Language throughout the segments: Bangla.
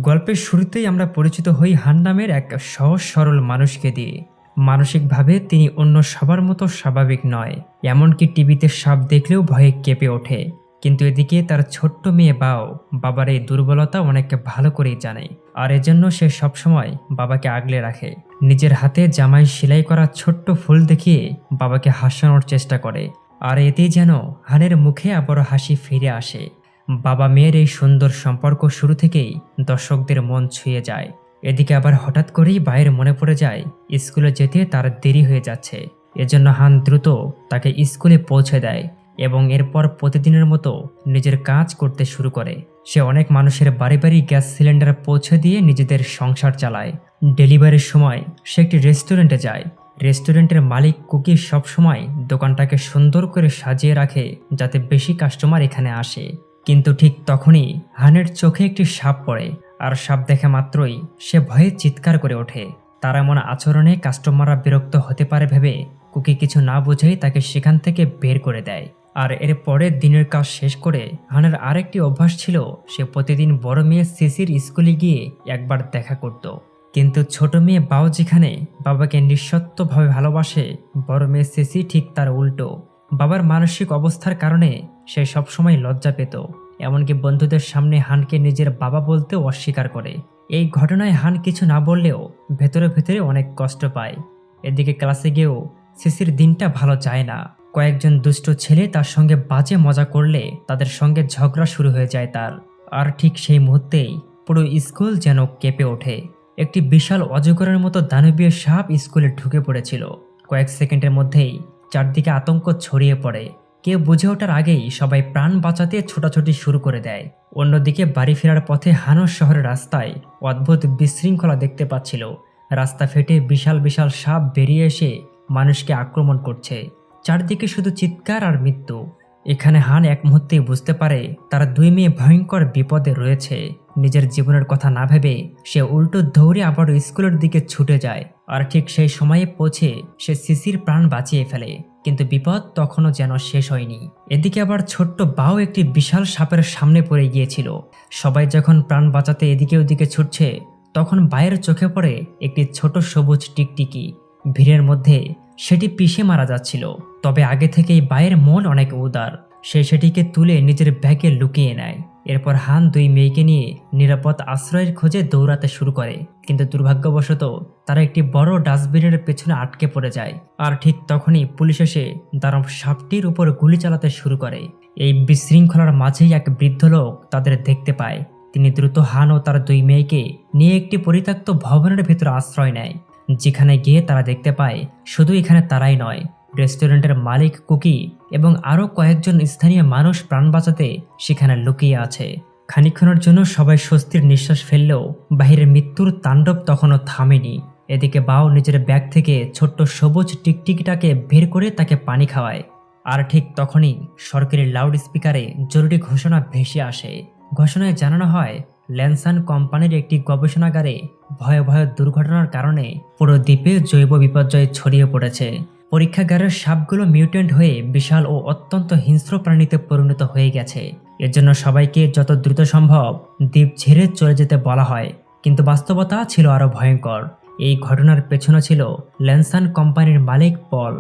গল্পের শুরুতেই আমরা পরিচিত হই হান নামের এক সহজ সরল মানুষকে দিয়ে। মানসিকভাবে তিনি অন্য সবার মতো স্বাভাবিক নয়, এমনকি টিভিতে সাপ দেখলেও ভয়ে কেঁপে ওঠে। কিন্তু এদিকে তার ছোট্ট মেয়ে বাও বাবার এই দুর্বলতা অনেক ভালো করেই জানে, আর এজন্য সে সবসময় বাবাকে আগলে রাখে। নিজের হাতে জামায় সেলাই করা ছোট্ট ফুল দেখিয়ে বাবাকে হাসানোর চেষ্টা করে, আর এতেই যেন হানের মুখে আবারও হাসি ফিরে আসে। বাবা মেয়ের এই সুন্দর সম্পর্ক শুরু থেকেই দর্শকদের মন ছুঁয়ে যায়। এদিকে আবার হঠাৎ করেই ভাইয়ের মনে পড়ে যায় স্কুলে যেতে তার দেরি হয়ে যাচ্ছে। এজন্য হান দ্রুত তাকে স্কুলে পৌঁছে দেয় এবং এরপর প্রতিদিনের মতো নিজের কাজ করতে শুরু করে। সে অনেক মানুষের বাড়ি বাড়ি গ্যাস সিলিন্ডার পৌঁছে দিয়ে নিজেদের সংসার চালায়। ডেলিভারির সময় সে একটি রেস্টুরেন্টে যায়। রেস্টুরেন্টের মালিক কুকি সবসময় দোকানটাকে সুন্দর করে সাজিয়ে রাখে যাতে বেশি কাস্টমার এখানে আসে। কিন্তু ঠিক তখনই হানের চোখে একটি সাপ পড়ে, আর সাপ দেখা মাত্রই সে ভয়ে চিৎকার করে ওঠে। তার এমন আচরণে কাস্টমাররা বিরক্ত হতে পারে ভেবে কুকি কিছু না বুঝেই তাকে সেখান থেকে বের করে দেয়। আর এর পরের দিনের কাজ শেষ করে হানের আরেকটি অভ্যাস ছিল, সে প্রতিদিন বড় মেয়ে সিসির স্কুলে গিয়ে একবার দেখা করত। কিন্তু ছোট মেয়ে বাও যেখানে বাবাকে নিঃশর্তভাবে ভালোবাসে, বড় মেয়ে সিসি ঠিক তার উল্টো। বাবার মানসিক অবস্থার কারণে সে সবসময় লজ্জা পেত, এমনকি বন্ধুদের সামনে হানকে নিজের বাবা বলতেও অস্বীকার করে। এই ঘটনায় হান কিছু না বললেও ভেতরে ভেতরে অনেক কষ্ট পায়। এদিকে ক্লাসে গিয়েও সিসির দিনটা ভালো যায় না। কয়েকজন দুষ্ট ছেলে তার সঙ্গে বাজে মজা করলে তাদের সঙ্গে ঝগড়া শুরু হয়ে যায় তার। আর ঠিক সেই মুহূর্তেই পুরো স্কুল যেন কেঁপে ওঠে। একটি বিশাল অজগরের মতো দানবীয় সাপ স্কুলে ঢুকে পড়েছিল। কয়েক সেকেন্ডের মধ্যেই চারদিকে আতঙ্ক ছড়িয়ে পড়ে। কেউ বুঝে ওঠার আগেই সবাই প্রাণ বাঁচাতে ছোটাছুটি শুরু করে দেয়। অন্যদিকে বাড়ি ফেরার পথে হানোর শহরের রাস্তায় অদ্ভুত বিশৃঙ্খলা দেখতে পাচ্ছিল। রাস্তা ফেটে বিশাল বিশাল সাপ বেরিয়ে এসে মানুষকে আক্রমণ করছে। চারদিকে শুধু চিৎকার আর মৃত্যু। এখানে হান এক মুহূর্তেই বুঝতে পারে তার দুই মেয়ে ভয়ঙ্কর বিপদে রয়েছে। নিজের জীবনের কথা না ভেবে সে উল্টো দৌড়ে আবার স্কুলের দিকে ছুটে যায়। আর ঠিক সেই সময়ে পৌঁছে সে সিসির প্রাণ বাঁচিয়ে ফেলে। কিন্তু বিপদ তখনও যেন শেষ হয়নি। এদিকে আবার ছোট্ট বাও একটি বিশাল সাপের সামনে পড়ে গিয়েছিল। সবাই যখন প্রাণ বাঁচাতে এদিকে ওদিকে ছুটছে, তখন বায়ের চোখে পড়ে একটি ছোট সবুজ টিকটিকি। ভিড়ের মধ্যে সেটি পিষে মারা যাচ্ছিল। তবে আগে থেকেই বায়ের মন অনেক উদার, সে সেটিকে তুলে নিজের ব্যাগে লুকিয়ে নেয়। এরপর হান দুই মেয়েকে নিয়ে নিরাপদ আশ্রয়ের খোঁজে দৌড়াতে শুরু করে। কিন্তু দুর্ভাগ্যবশত তারা একটি বড় ডাস্টবিনের পেছনে আটকে পড়ে যায়। আর ঠিক তখনই পুলিশ এসে দানব সাপটির উপর গুলি চালাতে শুরু করে। এই বিশৃঙ্খলার মাঝেই এক বৃদ্ধ লোক তাদের দেখতে পায়। তিনি দ্রুত হান ও তার দুই মেয়েকে নিয়ে একটি পরিত্যক্ত ভবনের ভেতরে আশ্রয় নেয়। যেখানে গিয়ে তারা দেখতে পায় শুধু এখানে তারাই নয়, রেস্টুরেন্টের মালিক কুকি এবং আরও কয়েকজন স্থানীয় মানুষ প্রাণ বাঁচাতে সেখানে লুকিয়ে আছে। খানিকক্ষণের জন্য সবাই স্বস্তির নিঃশ্বাস ফেললেও বাহিরের মৃত্যুর তাণ্ডব তখনও থামেনি। এদিকে বাও নিজের ব্যাগ থেকে ছোট্ট সবুজ টিকটিকিটাকে বের করে তাকে পানি খাওয়ায়। আর ঠিক তখনই সরকারি লাউড স্পিকারে জরুরি ঘোষণা ভেসে আসে। ঘোষণায় জানানো হয় ল্যানসান কোম্পানির একটি গবেষণাগারে ভয়াবহ দুর্ঘটনার কারণে পুরো দ্বীপে জৈব বিপর্যয় ছড়িয়ে পড়েছে। পরীক্ষাগারের সাপগুলো মিউটেন্ট হয়ে বিশাল ও অত্যন্ত হিংস্র প্রাণীতে পরিণত হয়ে গেছে। এর জন্য সবাইকে যত দ্রুত সম্ভব দ্বীপ ছেড়ে চলে যেতে বলা হয়। কিন্তু বাস্তবতা ছিল আরো ভয়ঙ্কর। এই ঘটনার পেছনে ছিল ল্যানসান কোম্পানির মালিক পল।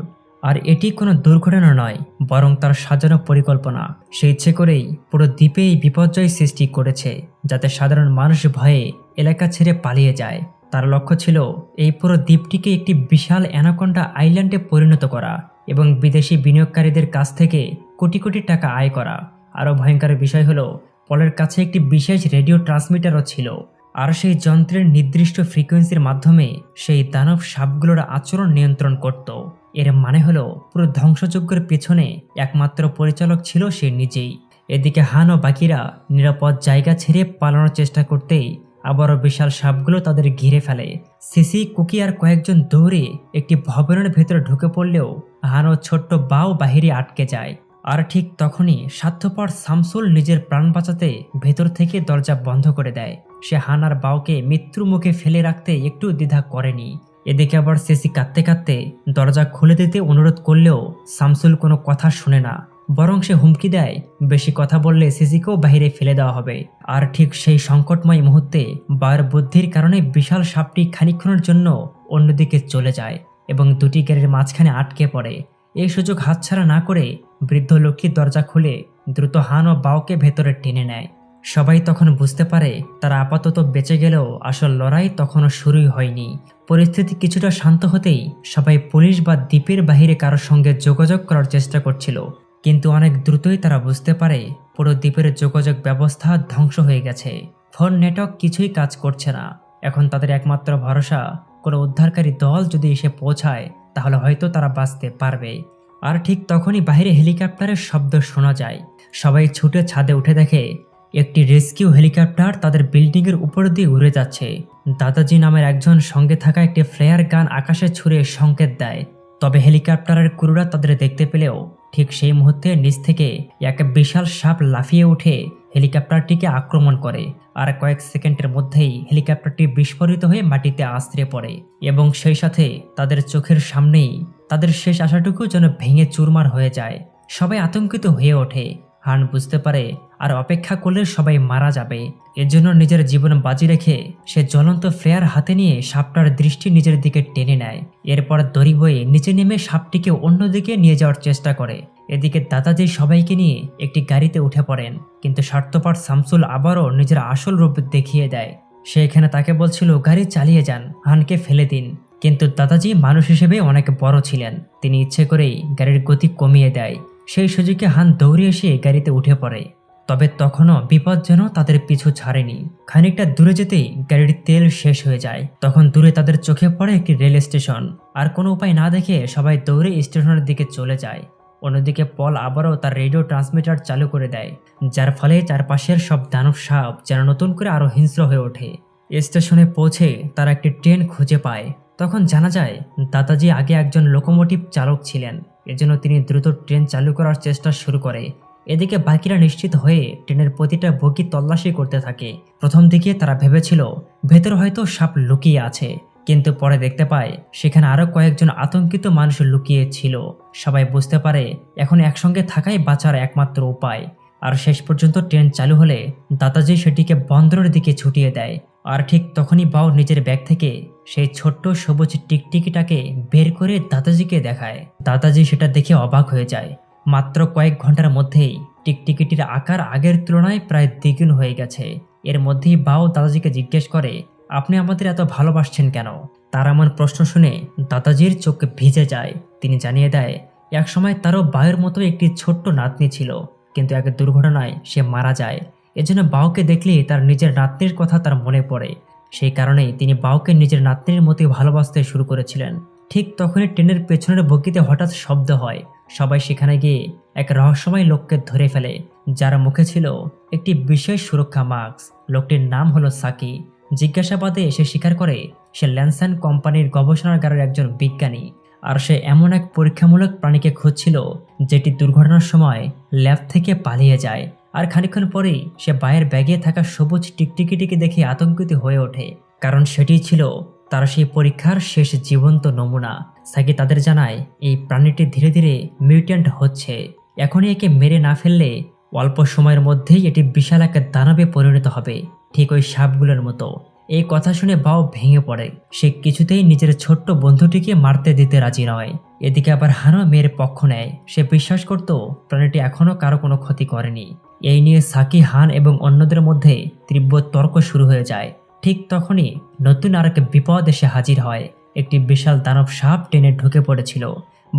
আর এটি কোনো দুর্ঘটনা নয়, বরং তার সাজানো পরিকল্পনা। সে ইচ্ছে করেই পুরো দ্বীপে এই বিপর্যয় সৃষ্টি করেছে যাতে সাধারণ মানুষ ভয়ে এলাকা ছেড়ে পালিয়ে যায়। তার লক্ষ্য ছিল এই পুরো দ্বীপটিকে একটি বিশাল অ্যানাকোন্ডা আইল্যান্ডে পরিণত করা এবং বিদেশি বিনিয়োগকারীদের কাছ থেকে কোটি কোটি টাকা আয় করা। আরও ভয়ঙ্কর বিষয় হলো পলের কাছে একটি বিশেষ রেডিও ট্রান্সমিটারও ছিল, আর সেই যন্ত্রের নির্দিষ্ট ফ্রিকোয়েন্সির মাধ্যমে সেই দানব সাপগুলোর আচরণ নিয়ন্ত্রণ করত। এর মানে হলো পুরো ধ্বংসযজ্ঞের পেছনে একমাত্র পরিচালক ছিল সে নিজেই। এদিকে হান ও বাকিরা নিরাপদ জায়গা ছেড়ে পালানোর চেষ্টা করতেই আবারও বিশাল সাপগুলো তাদের ঘিরে ফেলে। সিসি, কুকি আর কয়েকজন দৌড়ে একটি ভবনের ভেতরে ঢুকে পড়লেও হান ও ছোট্ট বাও বাহিরে আটকে যায়। আর ঠিক তখনই স্বার্থপর শামসুল নিজের প্রাণ বাঁচাতে ভেতর থেকে দরজা বন্ধ করে দেয়। সে হান আর বাওকে মৃত্যুর মুখে ফেলে রাখতে একটু দ্বিধা করেনি। এদিকে আবার সিসি কাঁদতে কাঁদতে দরজা খুলে দিতে অনুরোধ করলেও শামসুল কোনো কথা শুনে না। বরং সে হুমকি দেয় বেশি কথা বললে সিসিকেও বাইরে ফেলে দেওয়া হবে। আর ঠিক সেই সংকটময় মুহূর্তে বায়োর বুদ্ধির কারণে বিশাল সাপটি খানিকক্ষণের জন্য অন্যদিকে চলে যায় এবং দুটি গাড়ির মাঝখানে আটকে পড়ে। এই সুযোগ হাতছাড়া না করে বৃদ্ধ লোকটি দরজা খুলে দ্রুত হান ও বাওকে ভেতরে টেনে নেয়। সবাই তখন বুঝতে পারে তারা আপাতত বেঁচে গেলেও আসল লড়াই তখনও শুরুই হয়নি। পরিস্থিতি কিছুটা শান্ত হতেই সবাই পুলিশ বা দ্বীপের বাহিরে কারোর সঙ্গে যোগাযোগ করার চেষ্টা করছিল, কিন্তু অনেক দ্রুতই তারা বুঝতে পারে পুরো দ্বীপের যোগাযোগ ব্যবস্থা ধ্বংস হয়ে গেছে। ফোন নেটওয়ার্ক কিছুই কাজ করছে না। এখন তাদের একমাত্র ভরসা কোনো উদ্ধারকারী দল যদি এসে পৌঁছায় তাহলে হয়তো তারা বাঁচতে পারবে। আর ঠিক তখনই বাইরে হেলিকপ্টারের শব্দ শোনা যায়। সবাই ছুটে ছাদে উঠে দেখে একটি রেস্কিউ হেলিকপ্টার তাদের বিল্ডিংয়ের উপর দিয়ে উড়ে যাচ্ছে। দাদাজি নামের একজন সঙ্গে থাকা একটি ফ্লেয়ার গান আকাশে ছুঁড়ে সংকেত দেয়। তবে হেলিকপ্টারের ক্রুরা তাদের দেখতে পেলেও ঠিক সেই মুহূর্তে নিচ থেকে এক বিশাল সাপ লাফিয়ে উঠে হেলিকপ্টারটিকে আক্রমণ করে। আর কয়েক সেকেন্ডের মধ্যেই হেলিকপ্টারটি বিস্ফোরিত হয়ে মাটিতে আছড়ে পড়ে এবং সেই সাথে তাদের চোখের সামনেই তাদের শেষ আশাটুকু যেন ভেঙে চুরমার হয়ে যায়। সবাই আতঙ্কিত হয়ে ওঠে। হান বুঝতে পারে আর অপেক্ষা করলে সবাই মারা যাবে। এর জন্য নিজের জীবন বাজি রেখে সে জ্বলন্ত ফ্লেয়ার হাতে নিয়ে সাপটার দৃষ্টি নিজের দিকে টেনে নেয়। এরপর দড়ি বয়ে নিচে নেমে সাপটিকে অন্যদিকে নিয়ে যাওয়ার চেষ্টা করে। এদিকে দাদাজি সবাইকে নিয়ে একটি গাড়িতে উঠে পড়েন, কিন্তু স্বার্থপর শামসুল আবারও নিজের আসল রূপ দেখিয়ে দেয়। সে এখানে তাকে বলছিল গাড়ি চালিয়ে যান, হানকে ফেলে দিন, কিন্তু দাদাজি মানুষ হিসেবে অনেক বড় ছিলেন। তিনি ইচ্ছে করেই গাড়ির গতি কমিয়ে দেয়। সেই সুযোগে হান দৌড়ে এসে গাড়িতে উঠে পড়ে। তবে তখনও বিপদ যেন তাদের পিছু ছাড়েনি। খানিকটা দূরে যেতেই গাড়ির তেল শেষ হয়ে যায়। তখন দূরে তাদের চোখে পড়ে একটি রেল স্টেশন। আর কোনো উপায় না দেখে সবাই দৌড়ে স্টেশনের দিকে চলে যায়। অন্যদিকে পল আবারও তার রেডিও ট্রান্সমিটার চালু করে দেয়, যার ফলে চারপাশের সব দানব সাপ যেন নতুন করে আরো হিংস্র হয়ে ওঠে। স্টেশনে পৌঁছে তারা একটি ট্রেন খুঁজে পায়। তখন জানা যায় দাদাজি আগে একজন লোকোমোটিভ চালক ছিলেন, এজন্য তিনি দ্রুত ট্রেন চালু করার চেষ্টা শুরু করে। এদিকে বাকিরা নিশ্চিত হয়ে ট্রেনের প্রতিটা বগি তল্লাশি করতে থাকে। প্রথম দিকে তারা ভেবেছিল ভেতরে হয়তো সাপ লুকিয়ে আছে, কিন্তু পরে দেখতে পায় সেখানে আরো কয়েকজন আতঙ্কিত মানুষ লুকিয়ে ছিল। সবাই বুঝতে পারে এখন একসঙ্গে থাকাই বাঁচার একমাত্র উপায়। আর শেষ পর্যন্ত ট্রেন চালু হলে দাদাজি সেটিকে বন্দরের দিকে ছুটিয়ে দেয়। আর ঠিক তখনই বাও নিজের ব্যাগ থেকে সেই ছোট্ট সবুজ টিকটিকিটাকে বের করে দাদাজিকে দেখায়। দাদাজি সেটা দেখে অবাক হয়ে যায়। মাত্র কয়েক ঘন্টার মধ্যেই টিকটিকিটির আকার আগের তুলনায় প্রায় দ্বিগুণ হয়ে গেছে। এর মধ্যেই বাও দাদাজিকে জিজ্ঞেস করে, আপনি আমাদের এত ভালোবাসছেন কেন? তার এমন প্রশ্ন শুনে দাদাজির চোখ ভিজে যায়। তিনি জানিয়ে দেয় একসময় তারও বায়ের মতো একটি ছোট্ট নাতনি ছিল, কিন্তু এক দুর্ঘটনায় সে মারা যায়। এজন্য বাওকে দেখলেই তার নিজের নাতনির কথা তার মনে পড়ে। সেই কারণেই তিনি বাওকে নিজের নাতনির মতোই ভালোবাসতে শুরু করেছিলেন। ঠিক তখনই ট্রেনের পেছনের বগিতে হঠাৎ শব্দ হয়। সবাই সেখানে গিয়ে এক রহস্যময় লোককে ধরে ফেলে, যার মুখে ছিল একটি বিশেষ সুরক্ষা মাস্ক। লোকটির নাম হলো সাকি। জিজ্ঞাসাবাদে সে স্বীকার করে সে ল্যানসান কোম্পানির গবেষণাগারের একজন বিজ্ঞানী। আর সে এমন এক পরীক্ষামূলক প্রাণীকে খুঁজছিল যেটি দুর্ঘটনার সময় ল্যাব থেকে পালিয়ে যায়। আর খানিকক্ষণ পরেই সে বায়ের ব্যাগে থাকা সবুজ টিকটিকিটিকে দেখে আতঙ্কিত হয়ে ওঠে, কারণ সেটি ছিল তার সেই পরীক্ষার শেষ জীবন্ত নমুনা। সাকি তাদের জানায় এই প্রাণীটি ধীরে ধীরে মিউট্যান্ট হচ্ছে। এখনই একে মেরে না ফেললে অল্প সময়ের মধ্যেই এটি বিশাল এক দানবে পরিণত হবে, ঠিক ওই সাপগুলোর মতো। এই কথা শুনে বাও ভেঙে পড়ে। সে কিছুতেই নিজের ছোট্ট বন্ধুটিকে মারতে দিতে রাজি নয়। এদিকে আবার হানও মেয়ের পক্ষ নেয়। সে বিশ্বাস করত প্রাণীটি এখনো কারো কোনো ক্ষতি করেনি। এই নিয়ে সাকি, হান এবং অন্যদের মধ্যে তীব্র তর্ক শুরু হয়ে যায়। ঠিক তখনই নতুন আরেক বিপদ এসে হাজির হয়। একটি বিশাল দানব সাপ ট্রেনে ঢুকে পড়েছিল।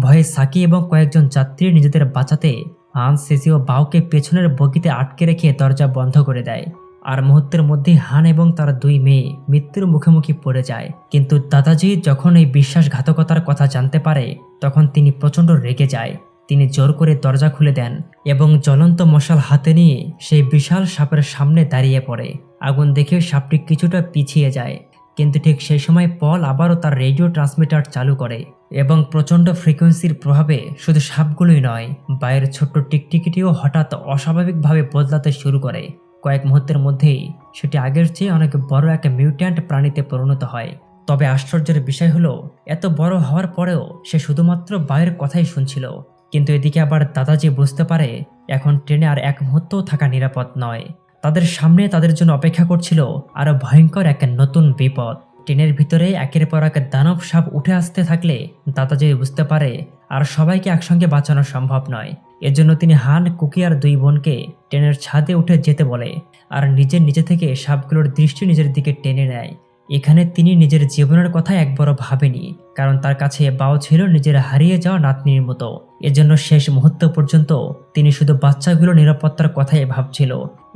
ভয়ে সাকি এবং কয়েকজন যাত্রী নিজেদের বাঁচাতে হান, সিসি ও বাওকে পেছনের বগিতে আটকে রেখে দরজা বন্ধ করে দেয়। আর মুহূর্তের মধ্যে হান এবং তার দুই মেয়ে মৃত্যুর মুখোমুখি পড়ে যায়। কিন্তু দাদাজি যখন এই বিশ্বাসঘাতকতার কথা জানতে পারে তখন তিনি প্রচণ্ড রেগে যায়। তিনি জোর করে দরজা খুলে দেন এবং জ্বলন্ত মশাল হাতে নিয়ে সেই বিশাল সাপের সামনে দাঁড়িয়ে পড়ে। আগুন দেখে সাপটি কিছুটা পিছিয়ে যায়, কিন্তু ঠিক সেই সময় পল আবারও তার রেডিও ট্রান্সমিটার চালু করে এবং প্রচণ্ড ফ্রিকোয়েন্সির প্রভাবে শুধু সাপগুলোই নয়, বায়ের ছোট্ট টিকটিকিটিও হঠাৎ অস্বাভাবিকভাবে বদলাতে শুরু করে। কয়েক মুহূর্তের মধ্যেই সেটি আগের চেয়ে অনেক বড় এক মিউট্যান্ট প্রাণীতে পরিণত হয়। তবে আশ্চর্যের বিষয় হলো এত বড় হওয়ার পরেও সে শুধুমাত্র বায়ের কথাই শুনছিল। কিন্তু এদিকে আবার দাদাজি বুঝতে পারে এখন ট্রেনে আর এক মুহূর্তও থাকা নিরাপদ নয়। তাদের সামনে তাদের জন্য অপেক্ষা করছিল আরো ভয়ঙ্কর এক নতুন বিপদ। ট্রেনের ভিতরে একের পর এক দানব সাপ উঠে আসতে থাকলে দাদাজি বুঝতে পারে আর সবাইকে একসঙ্গে বাঁচানো সম্ভব নয়। এজন্য তিনি হান, কুকি আর দুই বোনকে ট্রেনের ছাদে উঠে যেতে বলে আর নিজে থেকে সাপগুলোর দৃষ্টি নিজের দিকে টেনে নেয়। এখানে তিনি নিজের জীবনের কথা একবারও ভাবেনি, কারণ তার কাছে বাও ছিল নিজের হারিয়ে যাওয়া নাতনির মতো। এজন্য শেষ মুহূর্ত পর্যন্ত তিনি শুধু বাচ্চাগুলোর নিরাপত্তার কথাই ভাবছিল।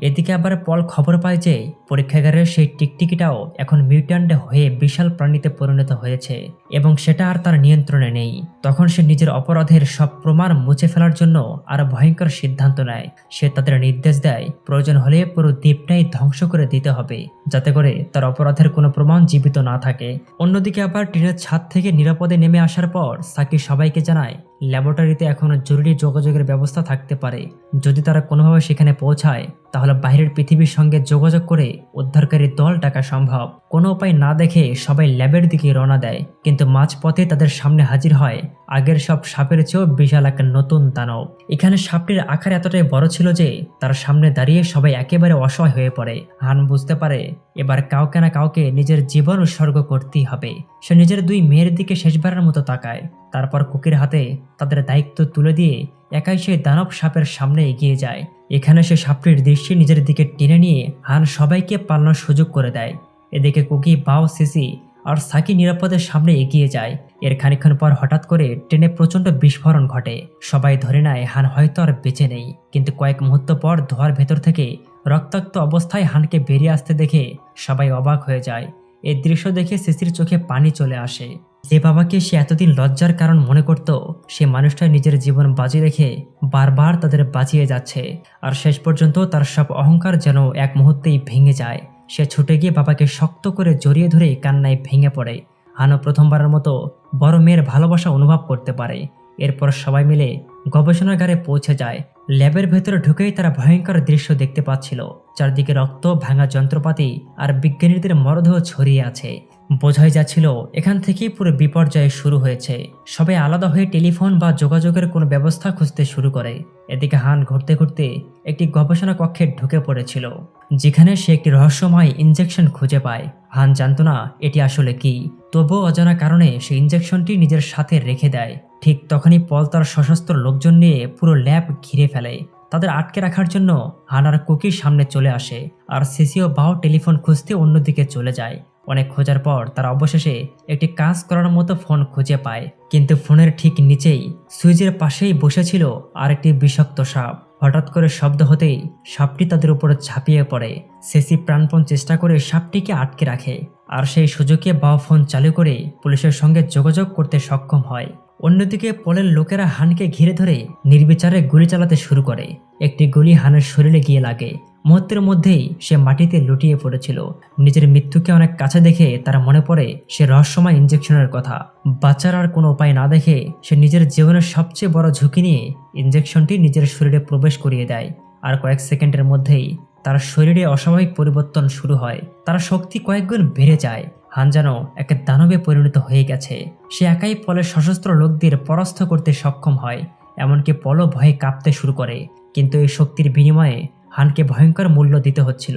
এদিকে আবার পল খবর পায় যে পরীক্ষাগারের সেই টিকটিকিটাও এখন মিউট্যান্ট হয়ে বিশাল প্রাণীতে পরিণত হয়েছে এবং সেটা আর তার নিয়ন্ত্রণে নেই। তখন সে নিজের অপরাধের সব প্রমাণ মুছে ফেলার জন্য আরো ভয়ঙ্কর সিদ্ধান্ত নেয়। সে তাদের নির্দেশ দেয় প্রয়োজন হলে পুরো দ্বীপটাই ধ্বংস করে দিতে হবে, যাতে করে তার অপরাধের কোনো প্রমাণ জীবিত না থাকে। অন্যদিকে আবার ট্রেনের ছাদ থেকে নিরাপদে নেমে আসার পর সাকি সবাইকে জানায় ল্যাবরেটরিতে এখনো জরুরি যোগাযোগের ব্যবস্থা থাকতে পারে। যদি তারা কোনোভাবে সেখানে পৌঁছায় তাহলে বাইরের পৃথিবীর সঙ্গে যোগাযোগ করে উদ্ধারকারী দল ডাকা সম্ভব। কোনো উপায় না দেখে সবাই ল্যাবের দিকে রওনা দেয়, কিন্তু মাঝপথে তাদের সামনে হাজির হয় আগের সব সাপের চেয়েও বিশাল এক নতুন দানব। এখানে সাপটির আকার এতটাই বড় ছিল যে তার সামনে দাঁড়িয়ে সবাই একেবারে অসহায় হয়ে পড়ে। হান বুঝতে পারে এবার কাউকে না কাউকে নিজের জীবন উৎসর্গ করতেই হবে। সে নিজের দুই মেয়ের দিকে শেষবারের মতো তাকায়, তারপর কুকির হাতে তাদের দায়িত্ব তুলে দিয়ে একাই সেই দানব সাপের সামনে এগিয়ে যায়। এখানে সে সাপটির দৃষ্টি নিজের দিকে টেনে নিয়ে হান সবাইকে পালানোর সুযোগ করে দেয়। এদিকে কুকি, বাও, সিসি আর সাকি নিরাপদের সামনে এগিয়ে যায়। এর খানিকক্ষণ পর হঠাৎ করে ট্রেনে প্রচণ্ড বিস্ফোরণ ঘটে। সবাই ধরে নেয় হান হয়তো আর বেঁচে নেই, কিন্তু কয়েক মুহূর্ত পর ধোঁয়ার ভেতর থেকে রক্তাক্ত অবস্থায় হানকে বেরিয়ে আসতে দেখে সবাই অবাক হয়ে যায়। এই দৃশ্য দেখে সিসির চোখে পানি চলে আসে। যে বাবাকে সে এতদিন লজ্জার কারণ মনে করত, সে মানুষটা নিজের জীবন বাজি রেখে বারবার তাদের বাঁচিয়ে যাচ্ছে। আর শেষ পর্যন্ত তার সব অহংকার যেন এক মুহূর্তেই ভেঙে যায়। সে ছুটে গিয়ে বাবাকে শক্ত করে জড়িয়ে ধরে কান্নায় ভেঙে পড়ে। হানও প্রথমবারের মতো বড় মেয়ের ভালোবাসা অনুভব করতে পারে। এরপর সবাই মিলে গবেষণাগারে পৌঁছে যায়। ল্যাবের ভেতরে ঢুকেই তারা ভয়ঙ্কর দৃশ্য দেখতে পাচ্ছিল। চারদিকে রক্ত, ভাঙা যন্ত্রপাতি আর বিজ্ঞানীদের মরদেহ ছড়িয়ে আছে। বোঝাই যাচ্ছিল এখান থেকেই পুরো বিপর্যয় শুরু হয়েছে। সবাই আলাদা হয়ে টেলিফোন বা যোগাযোগের কোনো ব্যবস্থা খুঁজতে শুরু করে। এদিকে হান ঘুরতে ঘুরতে একটি গবেষণা কক্ষে ঢুকে পড়েছিল, যেখানে সে একটি রহস্যময় ইনজেকশন খুঁজে পায়। হান জানত না এটি আসলে কি, তবুও অজানা কারণে সে ইনজেকশনটি নিজের সাথে রেখে দেয়। ঠিক তখনই পল তার সশস্ত্র লোকজন নিয়ে পুরো ল্যাব ঘিরে ফেলে। তাদের আটকে রাখার জন্য হান আর কুকির সামনে চলে আসে, আর সিসি ও বাও টেলিফোন খুঁজতে অন্যদিকে চলে যায়। অনেক খোঁজার পর তারা অবশেষে একটি কাজ করার মতো ফোন খুঁজে পায়, কিন্তু ফোনের ঠিক নিচেই সুইচের পাশেই বসেছিল আরেকটি বিষাক্ত সাপ। হঠাৎ করে শব্দ হতেই সাপটি তাদের উপর ঝাঁপিয়ে পড়ে। সেসি প্রাণপণ চেষ্টা করে সাপটিকে আটকে রাখে, আর সেই সুযোগে বাও ফোন চালু করে পুলিশের সঙ্গে যোগাযোগ করতে সক্ষম হয়। অন্যদিকে পলের লোকেরা হানকে ঘিরে ধরে নির্বিচারে গুলি চালাতে শুরু করে। একটি গুলি হানের শরীরে গিয়ে লাগে। মুহূর্তের মধ্যেই সে মাটিতে লুটিয়ে পড়েছিল। নিজের মৃত্যুকে অনেক কাছে দেখে তারা মনে পড়ে সে রহস্যময় ইনজেকশনের কথা। বাঁচার আর কোনো উপায় না দেখে সে নিজের জীবনের সবচেয়ে বড় ঝুঁকি নিয়ে ইনজেকশনটি নিজের শরীরে প্রবেশ করিয়ে দেয়। আর কয়েক সেকেন্ডের মধ্যেই তার শরীরে অস্বাভাবিক পরিবর্তন শুরু হয়। তার শক্তি কয়েকগুণ বেড়ে যায়। হান যেন এক দানবে পরিণত হয়ে গেছে। সে একাই পলের সশস্ত্র লোকদের পরাস্ত করতে সক্ষম হয়। এমনকি পলও ভয়ে কাঁপতে শুরু করে। কিন্তু এই শক্তির বিনিময়ে হানকে ভয়ঙ্কর মূল্য দিতে হচ্ছিল।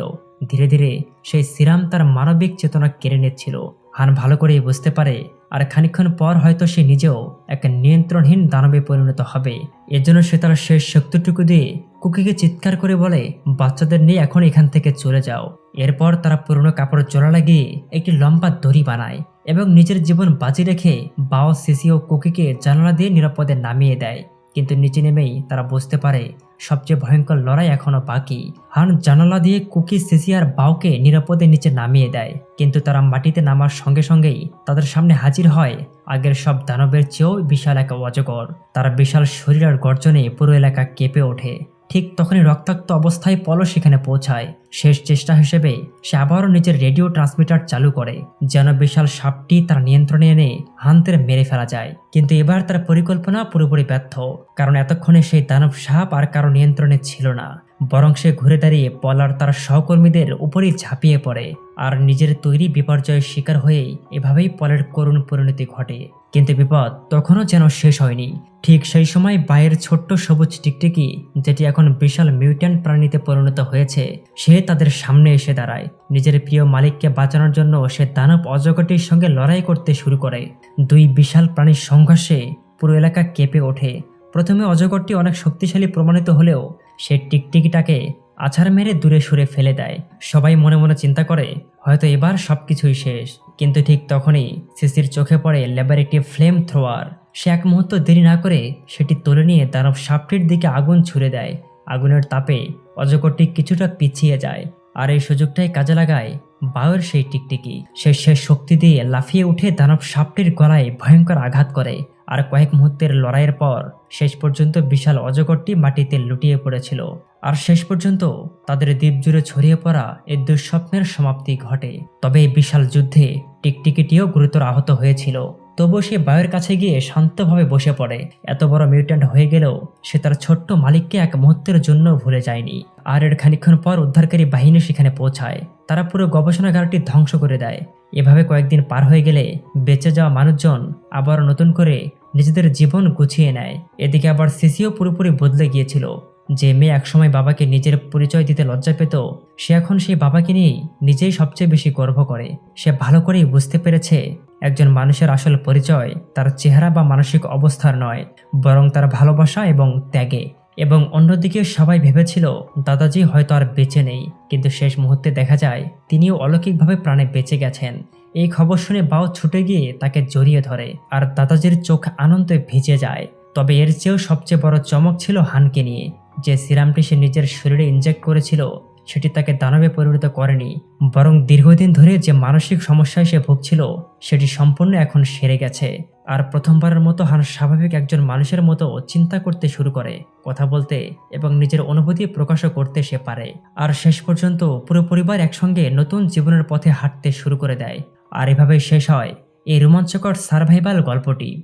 ধীরে ধীরে সেই সিরাম তার মানবিক চেতনা কেড়ে নিচ্ছিল। হান ভালো করেই বুঝতে পারে আর খানিকক্ষণ পর হয়তো সে নিজেও এক নিয়ন্ত্রণহীন দানবে পরিণত হবে। এজন্য সে তার শেষ শক্তিটুকু দিয়ে কুকিকে চিৎকার করে বলে, বাচ্চাদের নিয়ে এখন এখান থেকে চলে যাও। এরপর তারা পুরনো কাপড় জোড়া লাগিয়ে একটি লম্বা দড়ি বানায় এবং নিজের জীবন বাজি রেখে বাও, সিসি ও কুকিকে জানালা দিয়ে নিরাপদে নামিয়ে দেয়। কিন্তু নিচে নেমেই তারা বুঝতে পারে সবচেয়ে ভয়ঙ্কর লড়াই এখনো বাকি। হান জানালা দিয়ে কুকি, সিসি আর বাওকে নিরাপদে নিচে নামিয়ে দেয়, কিন্তু তারা মাটিতে নামার সঙ্গে সঙ্গেই তাদের সামনে হাজির হয় আগের সব দানবের চেয়েও বিশাল এক অজগর। তার বিশাল শরীর আর গর্জনে পুরো এলাকা কেঁপে ওঠে। ঠিক তখনই রক্তাক্ত অবস্থায় পল সেখানে পৌঁছায়। শেষ চেষ্টা হিসেবে সে আবারও নিজের রেডিও ট্রান্সমিটার চালু করে, যেন বিশাল সাপটি তার নিয়ন্ত্রণে এনে হানদের মেরে ফেলা যায়। কিন্তু এবার তার পরিকল্পনা পুরোপুরি ব্যর্থ, কারণ এতক্ষণে সেই দানব সাপ আর কারো নিয়ন্ত্রণে ছিল না। বরং সে ঘুরে দাঁড়িয়ে পল আর তার সহকর্মীদের উপরই ঝাঁপিয়ে পড়ে। আর নিজের তৈরি বিপর্যয়ের শিকার হয়ে এভাবেই পলের করুণ পরিণতি ঘটে। কিন্তু বিপদ তখনও যেন শেষ হয়নি। ঠিক সেই সময় বায়ের ছোট্ট সবুজ টিকটিকি, যেটি এখন বিশাল মিউট্যান্ট প্রাণীতে পরিণত হয়েছে, সে তাদের সামনে এসে দাঁড়ায়। নিজের প্রিয় মালিককে বাঁচানোর জন্য সে দানব অজগরটির সঙ্গে লড়াই করতে শুরু করে। দুই বিশাল প্রাণীর সংঘর্ষে পুরো এলাকা কেঁপে ওঠে। প্রথমে অজগরটি অনেক শক্তিশালী প্রমাণিত হলেও সে টিকটিকিটাকে আছাড় মেরে দূরে সরে ফেলে দেয়। সবাই মনে মনে চিন্তা করে হয়তো এবার সবকিছুই শেষ। কিন্তু ঠিক তখনই সিসির চোখে পড়ে ল্যাবের একটি ফ্লেম থ্রোয়ার। সে এক মুহূর্ত দেরি না করে সেটি তুলে নিয়ে দানব সাপটির দিকে আগুন ছুড়ে দেয়। আগুনের তাপে অজগরটি কিছুটা পিছিয়ে যায়, আর এই সুযোগটাই কাজে লাগায় বায়ুর সেই টিকটিকি। সে শেষ শক্তি দিয়ে লাফিয়ে উঠে দানব সাপটির গলায় ভয়ঙ্কর আঘাত করে। আর কয়েক মুহূর্তের লড়াইয়ের পর শেষ পর্যন্ত বিশাল অজগরটি মাটিতে লুটিয়ে পড়েছিল। আর শেষ পর্যন্ত তাদের দ্বীপ জুড়ে ছড়িয়ে পড়া এই দুঃস্বপ্নের সমাপ্তি ঘটে। তবে এই বিশাল যুদ্ধে টিকটিকিটিও গুরুতর আহত হয়েছিল। তবুও সে বায়ুর কাছে গিয়ে শান্তভাবে বসে পড়ে। এত বড় মিউট্যান্ট হয়ে গেলেও সে তার ছোট্ট মালিককে এক মুহূর্তের জন্য ভুলে যায়নি। আর এর খানিকক্ষণ পর উদ্ধারকারী বাহিনী সেখানে পৌঁছায়। তারা পুরো গবেষণাগারটি ধ্বংস করে দেয়। এভাবে কয়েকদিন পার হয়ে গেলে বেঁচে যাওয়া মানুষজন আবার নতুন করে নিজেদের জীবন গুছিয়ে নেয়। এদিকে আবার সিসিও পুরোপুরি বদলে গিয়েছিল। যে মেয়ে একসময় বাবাকে নিজের পরিচয় দিতে লজ্জা পেত, সে এখন সেই বাবাকে নিয়েই নিজেই সবচেয়ে বেশি গর্ব করে। সে ভালো করেই বুঝতে পেরেছে একজন মানুষের আসল পরিচয় তার চেহারা বা মানসিক অবস্থার নয়, বরং তার ভালোবাসা এবং ত্যাগে। এবং অন্যদিকে সবাই ভেবেছিল দাদাজি হয়তো আর বেঁচে নেই, কিন্তু শেষ মুহূর্তে দেখা যায় তিনিও অলৌকিকভাবে প্রাণে বেঁচে গেছেন। এই খবর শুনে বাও ছুটে গিয়ে তাকে জড়িয়ে ধরে, আর দাদাজির চোখ আনন্দে ভিজে যায়। তবে এর চেয়েও সবচেয়ে বড় চমক ছিল হানকে নিয়ে। যে সিরামটি সে নিজের শরীরে ইনজেক্ট করেছিল সেটি তাকে দানবে পরিণত করেনি, বরং দীর্ঘদিন ধরে যে মানসিক সমস্যায় সে ভুগছিল সেটি সম্পূর্ণ এখন সেরে গেছে। আর প্রথমবারের মতো হান স্বাভাবিক একজন মানুষের মতো চিন্তা করতে শুরু করে, কথা বলতে এবং নিজের অনুভূতি প্রকাশও করতে সে পারে। আর শেষ পর্যন্ত পুরো পরিবার একসঙ্গে নতুন জীবনের পথে হাঁটতে শুরু করে দেয়। আর এভাবেই শেষ হয় এই রোমাঞ্চকর সারভাইভাল গল্পটি।